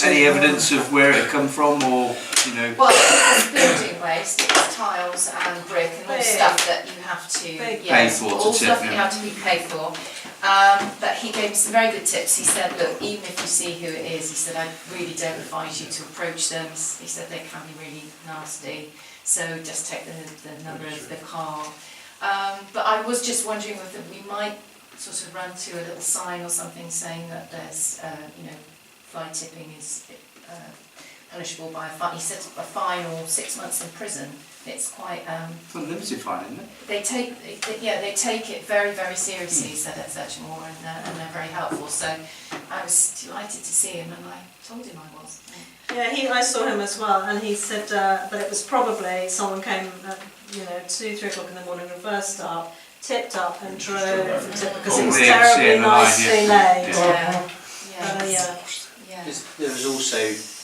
Any evidence of where it come from, or you know? Well, it's building waste, it's tiles and brick and all Big. stuff that you have to Pay for to all tip, stuff yeah. you have to be paid for. But he gave me some very good tips. He said, look, even if you see who it is, he said, I really don't advise you to approach them. He said they can be really nasty, so just take the number of the car. But I was just wondering whether we might sort of run to a little sign or something saying that there's, fly tipping is punishable by a fine. He said a fine or 6 months in prison. It's quite. It's unlimited fine, isn't it? They take it very, very seriously. Said at Sessionmore, and they're very helpful. So I was delighted to see him, and I told him I was. Yeah, I saw him as well, and he said that it was probably someone came at 2-3 o'clock in the morning, reversed up, tipped up, and drove because it was terribly nicely laid. Yeah. There was also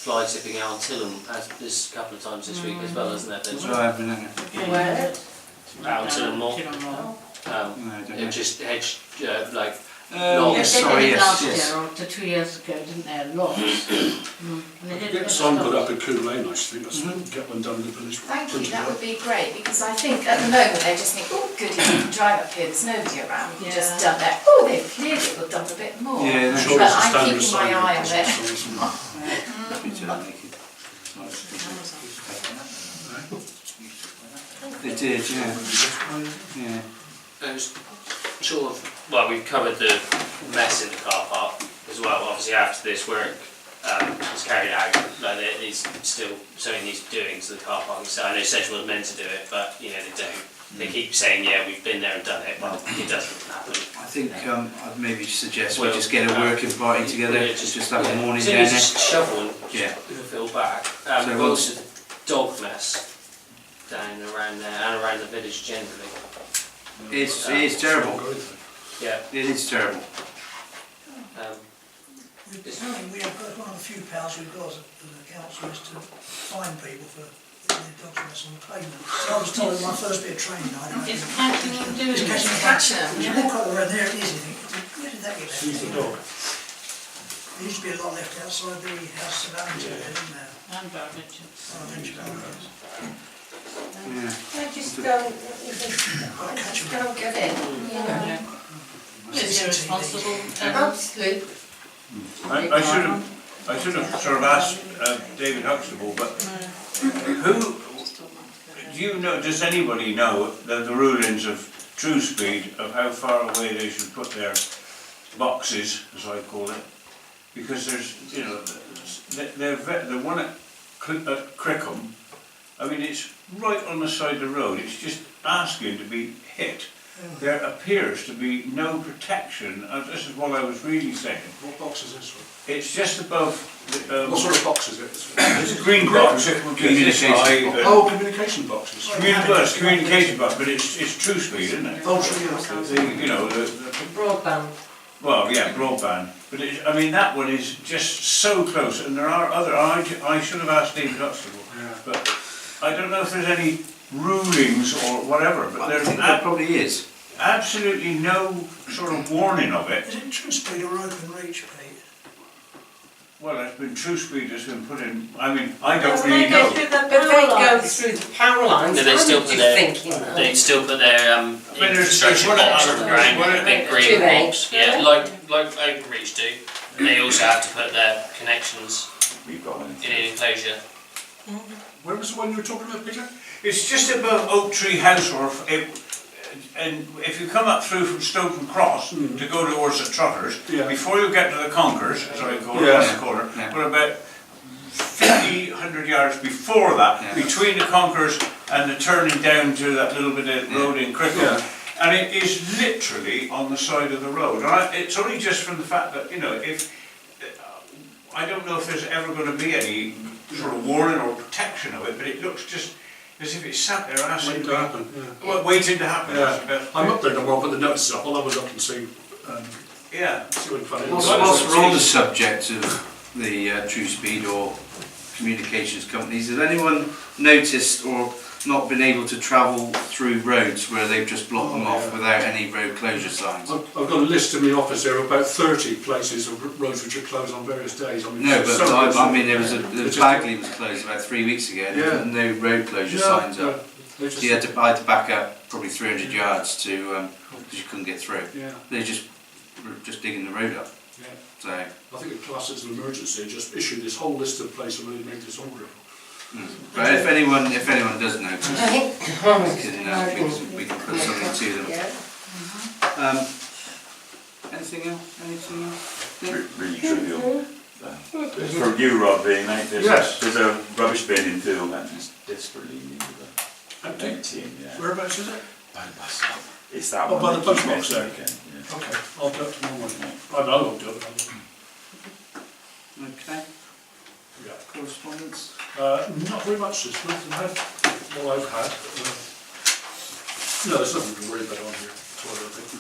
fly tipping out on Tillham this couple of times this week as well, isn't there? That's what I've been in it. Where? Out on Tillham Moor. No, I don't know. Just hedged like Oh, Yes, they sorry, did it yes, last yes. year or 2 years ago, didn't they? Lots. And they did Get it a sign put lots. up in Coombe Lane, I think. That's get one done in the village. Thank you. That would be great because I think at the moment they just think, oh, good, you can drive up here. There's nobody around. You just dump it. Oh, they've cleared it. We'll dump a bit more. Yeah, no, Sure, But it's a I'm standard keeping my sign. eye on it. Happy to make it. They did, yeah. Yeah. It was sort of, well, we've covered the mess in the car park as well. Obviously, after this work is carried out, like it is still something needs doing to the car park. So I know Sedgwick was meant to do it, but they don't. They keep saying, yeah, we've been there and done it. Well, it doesn't happen. I think I'd maybe suggest we just get a working party together, Yeah, just have a morning so down you there. just shovel and Yeah. fill back. So But once- also the dog mess down around there and around the village generally. It's terrible. Yeah. It is terrible. We have got one of the few powers we've got as a council is to fine people for their dogs mess on the pavement. So I was told in my first bit of training, I don't know. It's catching them doing It's it. catching them. You walk up around there, it is, you think, where did that get Seize the there? dog. There used to be a lot left outside the house of Abington, isn't there? And Burridge. They just don't get it, you know. It's irresponsible. Absolutely. I should have sort of asked David Huxtable, but who, do you know, does anybody know the rulings of true speed, of how far away they should put their boxes, as I call it? Because there's, you know, the one at Crickham, I mean, it's right on the side of the road, it's just asking to be hit. There appears to be no protection, this is what I was really saying. What box is this one? It's just above the... what sort of box is it? It's a green box, it would be this high. Oh, communication boxes. Communication box, but it's true speed, isn't it? Oh, true, yeah. You know, the Broadband. well, yeah, broadband. But I mean, that one is just so close, and there are other... I should have asked David Huxtable, but I don't know if there's any rulings or whatever, but I think there probably is. Absolutely no sort of warning of it. Is it true speed or open reach, Pete? Well, it's been true speed has been put in. I mean, I don't Well, really they go know. through the But they power go lines. through the power lines. No, they still put their, thinking that. they still put their infrastructure what box I- on the ground, what I- a big Do green they? box. Yeah, like OpenReach do. They also have to put their connections We've got one. in an enclosure. Where was the one you were talking about, Peter? It's just above Oak Tree House, and if you come up through from Stoughton Cross to go towards the Trotters, before you get to the Conkers, as I call it, on the corner, we're about 50, 100 yards before that, between the Conkers and the turning down to that little bit of road in Crickham. And it is literally on the side of the road. It's only just from the fact that, you know, if I don't know if there's ever going to be any sort of warning or protection of it, but it looks just as if it's sat there asking Waiting to happen. waiting to happen. I'm up there tomorrow, put the notices up. I'll have a look and see. Yeah. See what fun it is. Whilst we're on the subject of the true speed or communications companies, has anyone noticed or not been able to travel through roads where they've just blocked them off without any road closure signs? I've got a list in the office there of about 30 places of roads which are closed on various days. I mean, No, but some- I mean there was Bagley was closed about 3 weeks ago and there was no road closure signs up. They So I had to back up probably 300 yards to because you couldn't get through. They were just digging the road up. So I think it classed as an emergency and just issued this whole list of places where they make this order. but if anyone does notice, we can put something to them. Anything else? Really trivial. For you, Rob, being like there's a rubbish bin in field that is desperately needed. Emptying, yeah. Whereabouts is it? By the bus stop. It's that Oh, one. by the that post you box mentioned there. again, yeah. Okay, I'll do it tomorrow morning. I won't do it. Okay. Yeah. Correspondence. Not very much this month. I've had what I've had. No, there's nothing to worry about on here. That's all I think.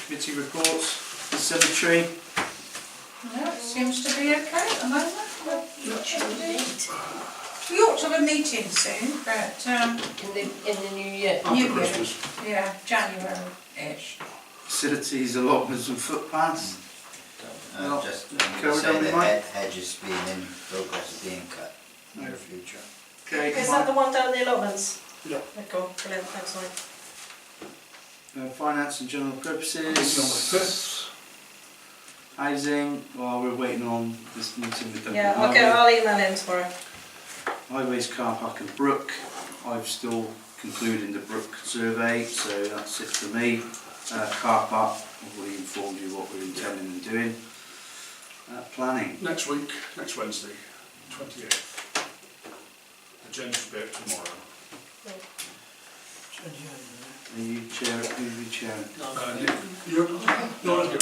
Committee reports. The cemetery. No, it seems to be okay at the moment. We ought to have a meeting soon, but In the new year. After Christmas. yeah, January-ish. Facilities, allotments and footpaths. Just Covered say on the the mic? hedges being in progress of being cut in the future. Okay. Is that the one down the allotments? Yeah. Cool, brilliant, thanks Mike. Finance and general purposes. Housing. Well, we're waiting on this meeting with Duncan. Yeah, I'll email him tomorrow. Highways, car park and brook. I've still concluding the brook survey, so that's it for me. Car park, I've already informed you what we're intending and doing. Planning. Next week, next Wednesday, 28th. Agenda's a bit tomorrow. Are you chairing? Who's you chairing? You're here.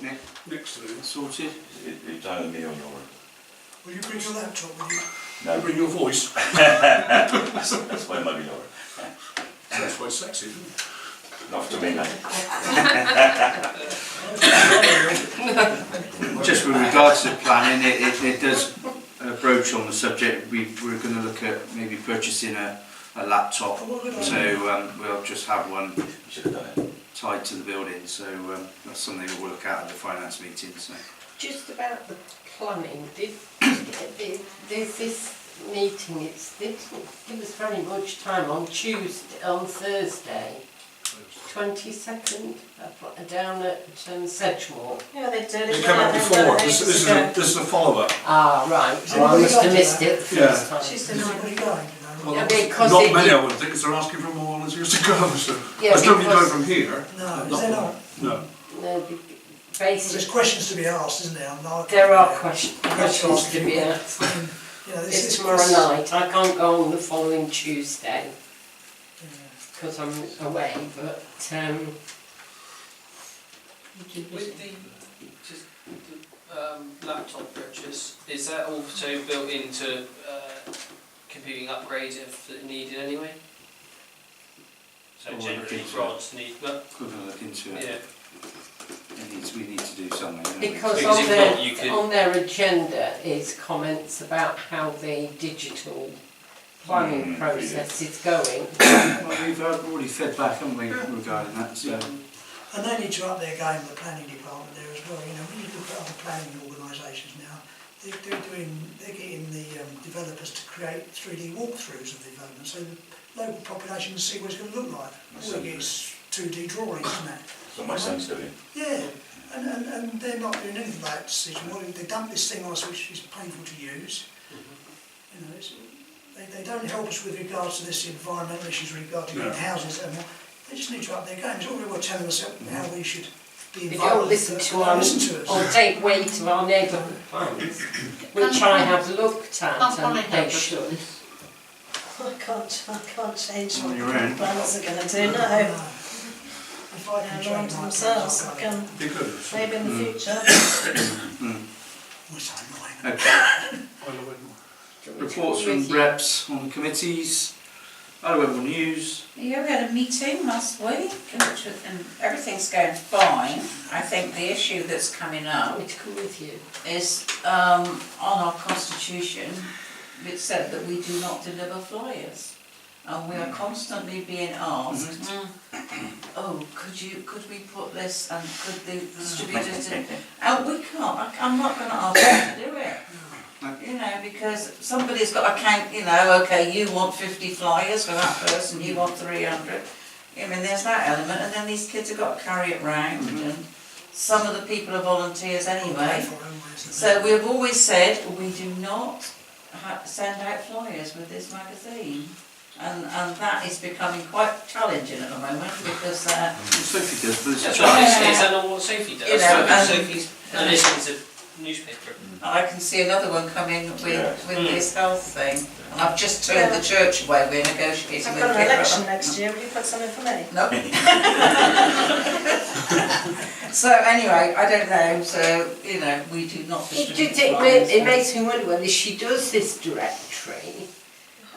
Nick? Next to you. Sorted? It's either me or Laura. Will you bring your laptop with you? You bring your voice. That's why it might be Laura. That's quite sexy, isn't it? Not to me, mate. Just with regards to planning, it does broach on the subject. We're going to look at maybe purchasing a laptop, so we'll just have one. You should have done it. tied to the building, so that's something that we'll look at the finance meeting. So. Just about the planning, there's this meeting, it didn't give us very much time on Thursday, 22nd, down at Sedgemoor. Yeah, they did. It came up before. This is a follow-up. Ah, right. So I must have missed it the first time. She's still Where are you going? Well, Yeah, because not many, I would think, because they're asking for more volunteers to go. So Yeah, there's nobody because- going from here. No, is there not? No. No, Well, basically, there's questions to be asked, isn't there? there are questions to be asked. You know, It's tomorrow night. I can't go on the following Tuesday because I'm away, but With the laptop purchase, is that also built into computing upgrade if needed anyway? So We'll generally look into grants need, but We're going to look into it. yeah. We need to do something. don't we? because Because on if their not, you could- on their agenda is comments about how the digital planning process is going. Well, we've already fed back, haven't we, regarding that? So. And they need to up their game, the planning department there as well. You know, when you look at other planning organisations now, they're getting the developers to create 3D walkthroughs of the development, so the local population can see what it's going to look like. All they get is 2D drawings and that. That's what my son's doing. Yeah, and they're not doing anything like that decision. Well, they dump this thing on us which is painful to use. You know, they don't help us with regards to this environmental issues regarding houses and what. They just need to up their games. All they were telling us how we should be They involved. don't listen to us or us. take weight of our neighbourhood plans, which I have looked at and they should. I can't change what On your the own. planners are going to do, no. If I can They're change on to my themselves, plans, I can, Be good. maybe in the future. Which I'm not. Okay. Reports from reps on committees. Wedmore News. Yeah, we had a meeting last week and everything's going fine. I think the issue that's coming up is on our constitution it said that we do not deliver flyers. And we are constantly being asked, could we put this and could the distributors do it? And we can't, I'm not going to ask them to do it. You know, because somebody's got to count, you know, okay, you want 50 flyers for that person, you want 300. I mean, there's that element, and then these kids have got to carry it round, and some of the people are volunteers anyway. So we've always said we do not send out flyers with this magazine. And that is becoming quite challenging at the moment because Sophie does, but it's That's right, is that not what Sophie does? You know, Sophie's listening to newspaper. I can see another one coming with this health thing. And I've just turned the church away, we're negotiating I've with got an people. election next year, will you put something for me? No. So anyway, I don't know, so, you know, we do not distribute flyers. It makes me wonder whether she does this directory.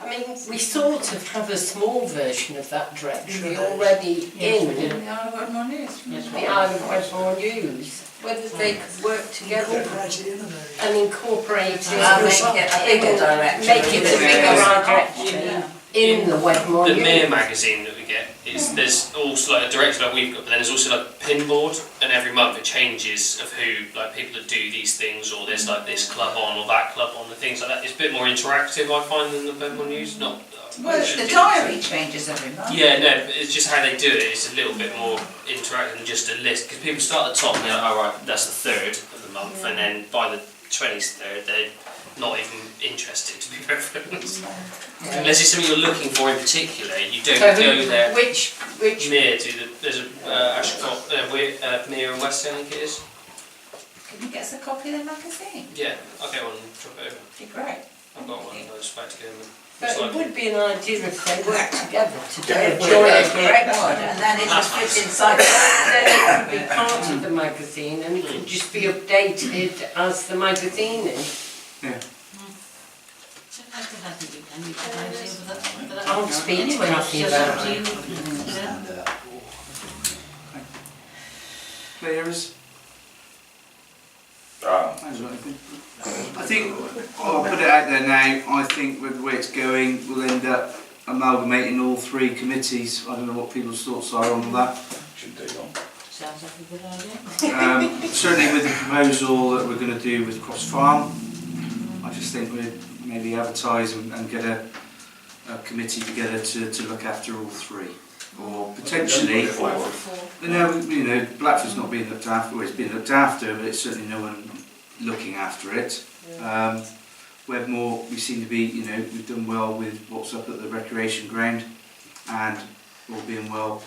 I mean, we sort of have a small version of that directory already in The Isle of Wedmore News. the Isle of Wedmore News. Whether they could work together and incorporate it, Make it a bigger directory. make it a bigger directory in the Wedmore The News. Mere magazine that we get is there's also like a directory like we've got, but then there's also like a pin board, and every month it changes of who like people that do these things, or there's like this club on or that club on, and things like that. It's a bit more interactive, I find, than the Wedmore News. Not Well, the diary changes every month. Yeah, no, but it's just how they do it. It's a little bit more interactive than just a list, because people start at the top and they're like, oh right, that's the 3rd of the month, and then by the 23rd they're not even interested to be referenced. Unless it's something you're looking for in particular, you don't go there. Which Mere do there's a Ashcott, Mere and West, I think it is. Can you get us a copy of the magazine? Yeah, I'll get one and drop it over. Be great. I've got one, I was about to go in. But it would be an idea if they worked together to do Yeah, a correct joint one, and then it just fits inside that. Then it could be part of the magazine and it could just be updated as the magazine is. Yeah. I'll speak to Kathy about it. Players. I think, I'll put it out there now, I think with the way it's going, we'll end up amalgamating all 3 committees. I don't know what people's thoughts are on that. should do on. Sounds like a good idea. Certainly with the proposal that we're going to do with Cross Farm, I just think we'd maybe advertise and get a committee together to look after all three. Or potentially, Blackford's not being looked after, well, it's being looked after, but it's certainly no one looking after it. Wedmore, we seem to be, we've done well with what's up at the recreation ground, and all being well,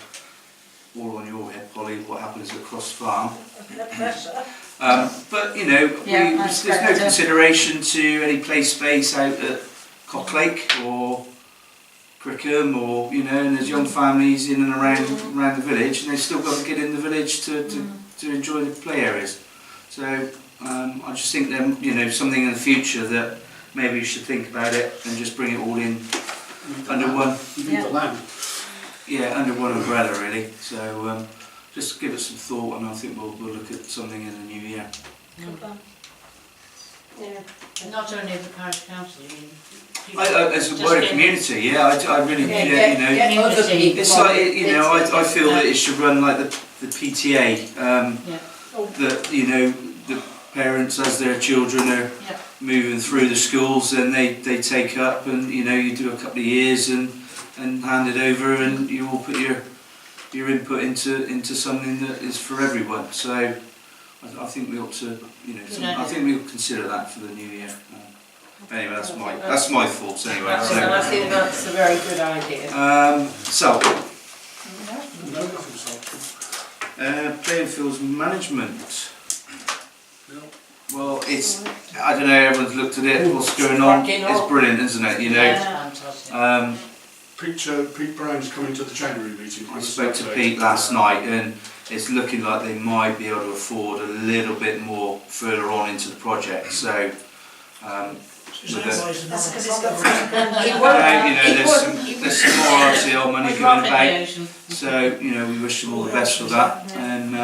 all on your head, Polly, what happens at Cross Farm. But there's no consideration to any play space out at Cocklake or Crickham, or and there's young families in and around the village, and they've still got to get in the village to enjoy the play areas. So I just think that something in the future that maybe you should think about it and just bring it all in under one. The land. Yeah, under one umbrella really. So just give it some thought, and I think we'll look at something in the new year. Yeah. Not only the Parish Council, as a wider community, I really, it's like, I feel that it should run like the PTA, that, the parents as their children are moving through the schools, and they take up, and, you do a couple of years and hand it over, and you all put your input into something that is for everyone. So I think we ought to, I think we'll consider that for the new year. Anyway, that's my thoughts anyway. So I think that's a very good idea. Playing fields management. Well, I don't know, everyone's looked at it, what's going on, it's brilliant, isn't it, Pete Brown's coming to the January meeting. I spoke to Pete last night, and it's looking like they might be able to afford a little bit more further on into the project, so there's some more RTL money going about, so we wish them all the best for that, and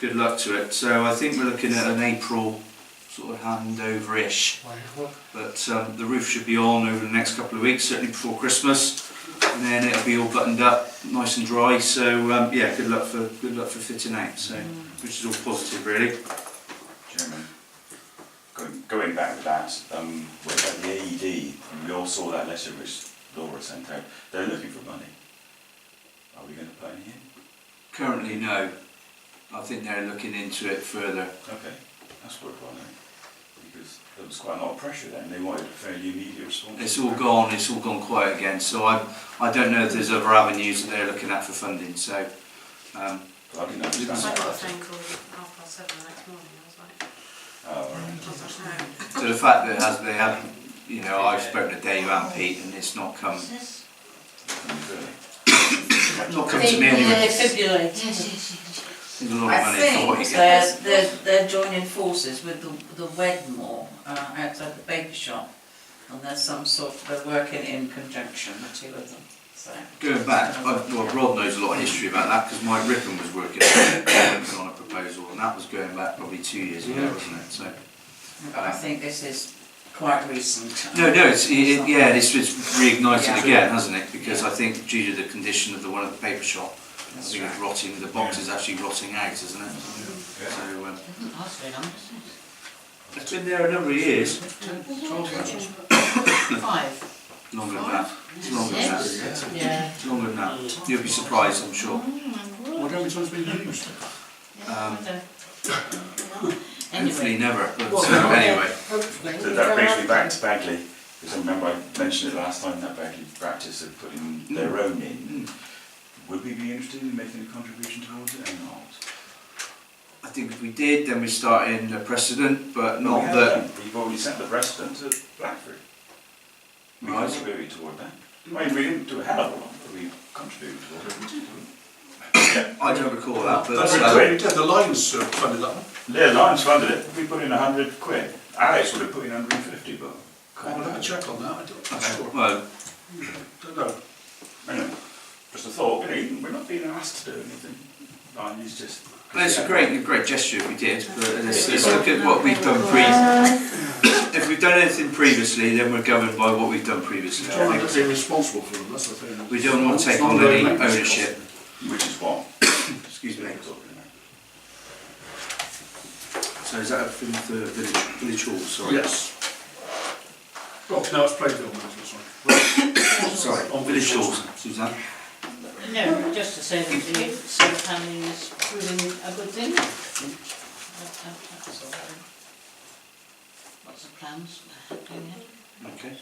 good luck to it. So I think we're looking at an April sort of handover-ish, but the roof should be on over the next couple of weeks, certainly before Christmas, and then it'll be all buttoned up, nice and dry. So good luck for fitting out. So which is all positive, really. Chairman, going back to that, what about the AED? We all saw that letter which Laura sent out. They're looking for money. Are we going to put any in? Currently, no. I think they're looking into it further. Okay, that's worthwhile knowing, because there was quite a lot of pressure then. They wanted a fairly immediate response. It's all gone quiet again. So I don't know if there's other avenues that they're looking at for funding. So I didn't understand. I got a phone call at 7:30 the next morning. I was like, oh, right. So the fact that they have, I've spoken to Dave and Pete, and it's not come. Not come to me anyway. I think they're joining forces with the Wedmore outside the baker shop, and there's some sort of, they're working in conjunction, the two of them. So. Going back, Rod knows a lot of history about that, because Mike Rippon was working on a proposal, and that was going back probably 2 years ago, wasn't it? So, but I think this is quite recent. No, it's reignited again, hasn't it? Because I think due to the condition of the one at the paper shop, I think it's rotting. The box is actually rotting out, isn't it? So, it's been there a number of years. 5. Longer than that. It's longer than that. Yeah. It's longer than that. You'll be surprised, I'm sure. What have it's been used? Hopefully never. But anyway. So that brings me back to Bagley, because I remember I mentioned it last time, that Bagley practice of putting their own in. Would we be interested in making a contribution towards it or not? I think if we did, then we're starting a precedent, but not that. You've already set the precedent to Blackford. We Right. contributed toward that. I mean, we didn't do a hell of a lot, but we contributed toward it. I don't recall that, but the Lions funded that one. Yeah, the Lions funded it. We put in 100 quid. Alex would have put in 150, but I'll have a check on that. I'm not sure. Well, Don't know. Anyway, just a thought. We're not being asked to do anything. It's just. it's a great gesture if we did, but let's look at what we've done If we've done anything previously, then we're governed by what we've done previously. We're responsible for them, that's the thing. We don't want to take on any ownership. Which is what? Excuse me. So is that for the village hall? Sorry. Yes. Oh, no, it's Plainfield Management, sorry. Sorry, on village halls, Suzanne. No, just to say that the solar panelling is proving a good thing. That's all. Lots of plans going ahead. Okay.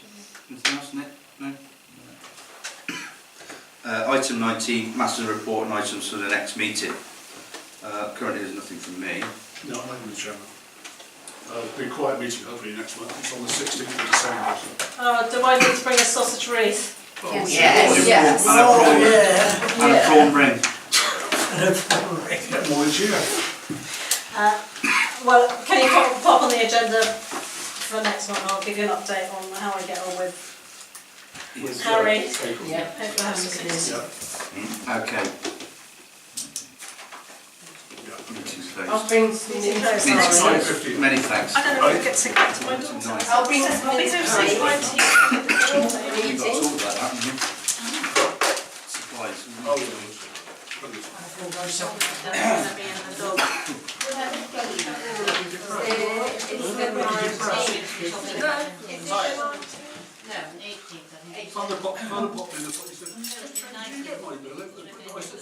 Anything else, Nick? No? Item 19, Master Report and items for the next meeting. Currently there's nothing from me. No, I'm not the chairman. It'll be a quiet meeting hopefully next month. It's on the 16th of December. Do I need to bring a sausage wreath? Oh, Yes. And a prawn, and a prawn ring. Get more each year. Well, can you pop on the agenda for next month? I'll give you an update on how I get on with Harry. Yeah. Hopefully have some news. Okay. I'll bring some Meeting news. closed. Many thanks. I don't know if I get to get to my daughter. I'll bring some I'll be news. doing some You've got to talk about that, haven't you? Supplies. Oh, No, 18th, I think. Find the box in the place. You get my bill, I said,